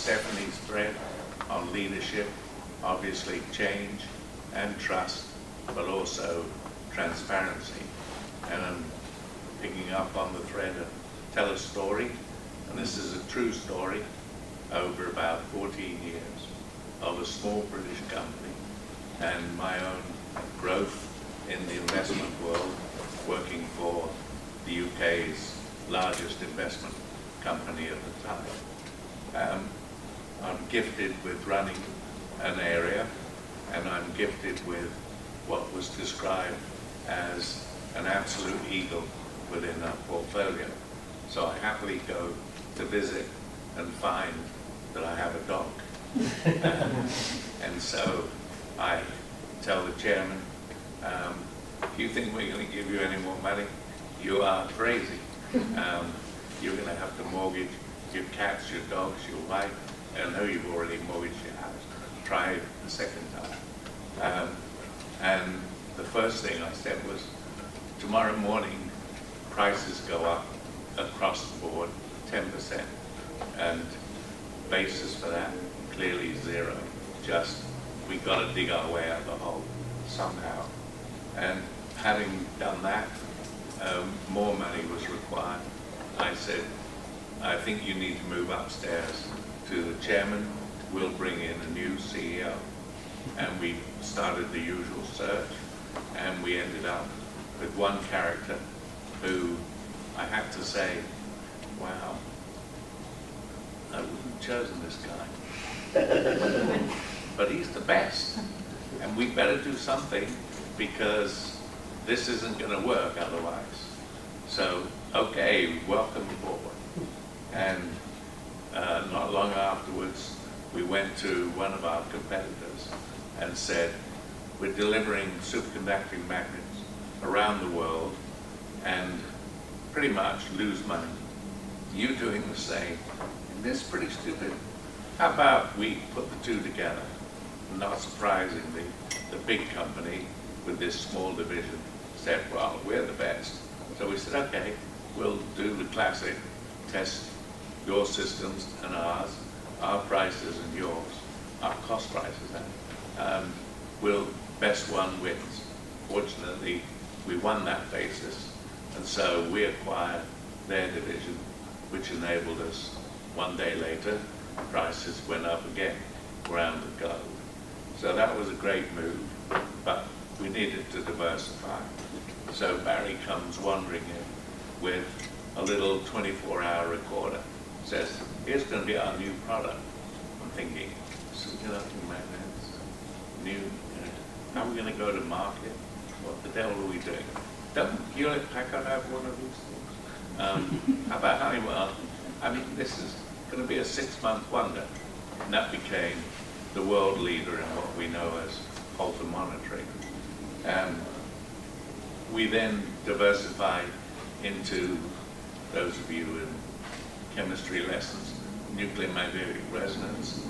Stephanie's thread on leadership, obviously change and trust, but also transparency. And I'm picking up on the thread of tell a story, and this is a true story over about 14 years of a small British company and my own growth in the investment world, working for the UK's largest investment company at the time. I'm gifted with running an area, and I'm gifted with what was described as an absolute eagle within our portfolio. So I happily go to visit and find that I have a dog. And so I tell the chairman, you think we're going to give you any more money? You are crazy. You're going to have to mortgage your cats, your dogs, your wife. I know you've already mortgaged your house. Try it the second time. And the first thing I said was, tomorrow morning, prices go up across the board 10%. And basis for that, clearly zero. Just, we've got to dig our way out of the hole somehow. And having done that, more money was required. I said, I think you need to move upstairs to the chairman. We'll bring in a new CEO. And we started the usual search, and we ended up with one character who I have to say, wow, I wouldn't have chosen this guy. But he's the best. And we better do something, because this isn't going to work otherwise. So, okay, welcome aboard. And not long afterwards, we went to one of our competitors and said, we're delivering superconducting magnets around the world and pretty much lose money. You doing the same. And this is pretty stupid. How about we put the two together? Not surprisingly, the big company with this small division said, well, we're the best. So we said, okay, we'll do the classic test your systems and ours, our prices and yours, our cost prices, will best one wins. Fortunately, we won that basis, and so we acquired their division, which enabled us, one day later, prices went up again around the globe. So that was a great move, but we needed to diversify. So Barry comes wandering in with a little 24-hour recorder, says, here's going to be our new product. I'm thinking, superconducting magnets, new, how are we going to go to market? What the devil are we doing? Don't Hewlett-Packard have one of these things? How about Honeywell? I mean, this is going to be a 6-month wonder. And that became the world leader in what we know as Holter monitoring. We then diversified into, those of you in chemistry lessons, nuclear magnetic resonance,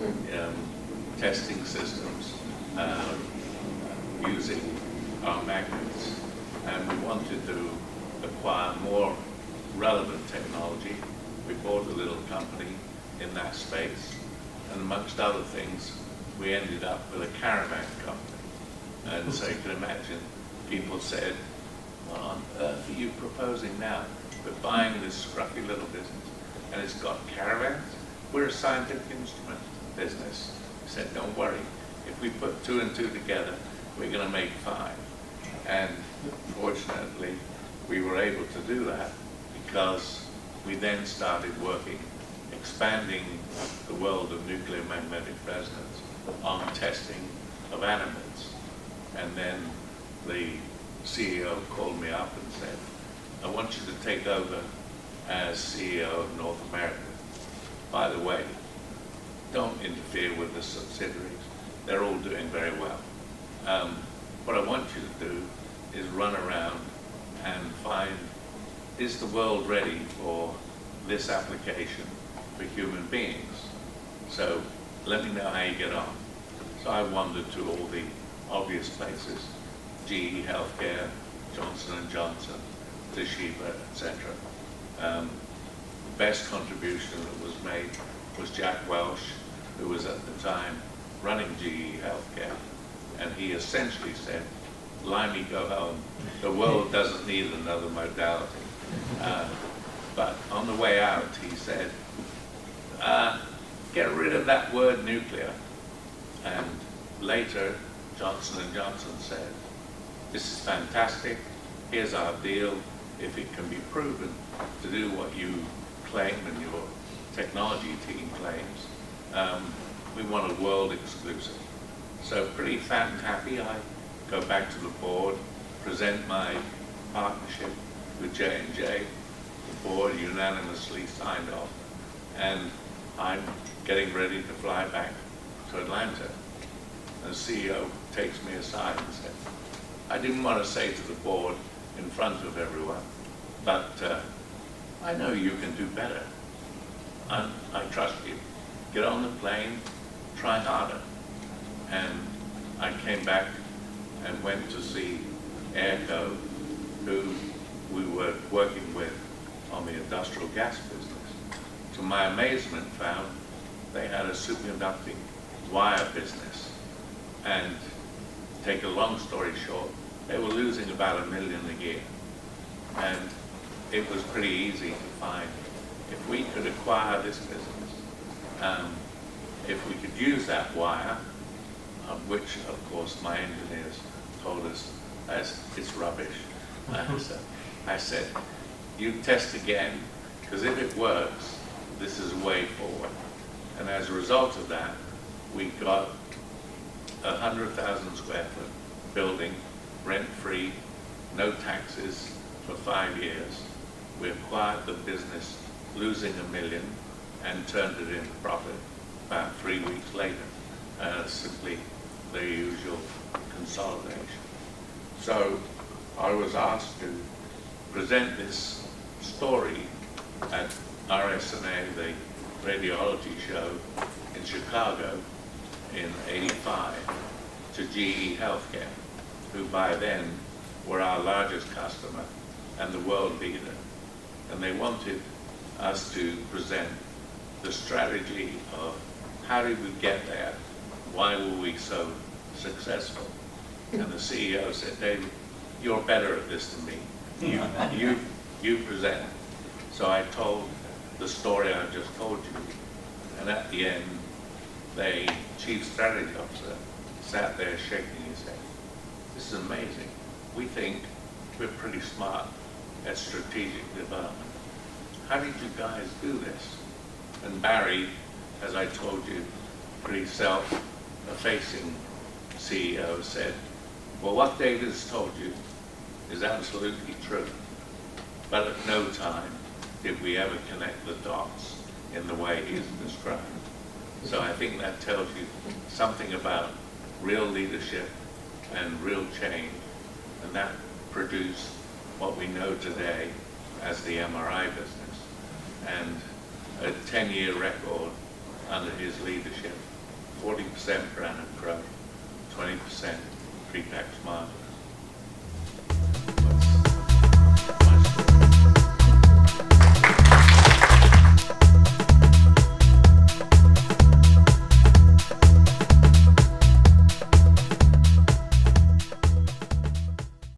testing systems, using our magnets. And we wanted to acquire more relevant technology. We bought a little company in that space. And amongst other things, we ended up with a caravan company. And so you can imagine, people said, what on earth are you proposing now? We're buying this scruffy little business, and it's got caravans? We're a scientific instrument business. We said, don't worry. If we put 2 and 2 together, we're going to make 5. And fortunately, we were able to do that because we then started working, expanding the world of nuclear magnetic resonance on testing of animals. And then the CEO called me up and said, I want you to take over as CEO of North America. By the way, don't interfere with the subsidiaries. They're all doing very well. What I want you to do is run around and find, is the world ready for this application for human beings? So let me know how you get on. So I wandered to all the obvious places, GE Healthcare, Johnson & Johnson, Toshiba, etc. The best contribution that was made was Jack Welch, who was at the time running GE Healthcare, and he essentially said, "Limey, go home. The world doesn't need another modality." But on the way out, he said, "Get rid of that word nuclear." And later, Johnson & Johnson said, "This is fantastic. Here's our deal. If it can be proven to do what you claim and your technology team claims, we want a world exclusive." So pretty fat and happy, I go back to the board, present my partnership with J&J. The board unanimously signed off, and I'm getting ready to fly back to Atlanta. And the CEO takes me aside and said, "I didn't want to say to the board in front of everyone, but I know you can do better. I trust you. Get on the plane, try harder." And I came back and went to see Airco, who we were working with on the industrial gas business. To my amazement, found they had a superconducting wire business. And take a long story short, they were losing about $1 million a year. And it was pretty easy to find, if we could acquire this business, if we could use that wire, which of course my engineers told us it's rubbish. I said, "You test again, because if it works, this is a way forward." And as a result of that, we got a 100,000 square foot building, rent-free, no taxes for 5 years. We acquired the business losing $1 million and turned it into profit about 3 weeks later. Simply the usual consolidation. So I was asked to present this story at RSNA, the radiology show in Chicago in '85, to GE Healthcare, who by then were our largest customer and the world leader. And they wanted us to present the strategy of how did we get there, why were we so successful. And the CEO said, "David, you're better at this than me. You present." So I told the story I just told you. And at the end, the chief strategy officer sat there shaking his head. "This is amazing. We think we're pretty smart at strategic development. How did you guys do this?" And Barry, as I told you, pretty self-effacing CEO, said, "Well, what David has told you is absolutely true. But at no time did we ever connect the dots in the way he's described." So I think that tells you something about real leadership and real change, and that produced what we know today as the MRI business, and a 10-year record under his leadership, 40% per annum growth, 20% pre-tax margin.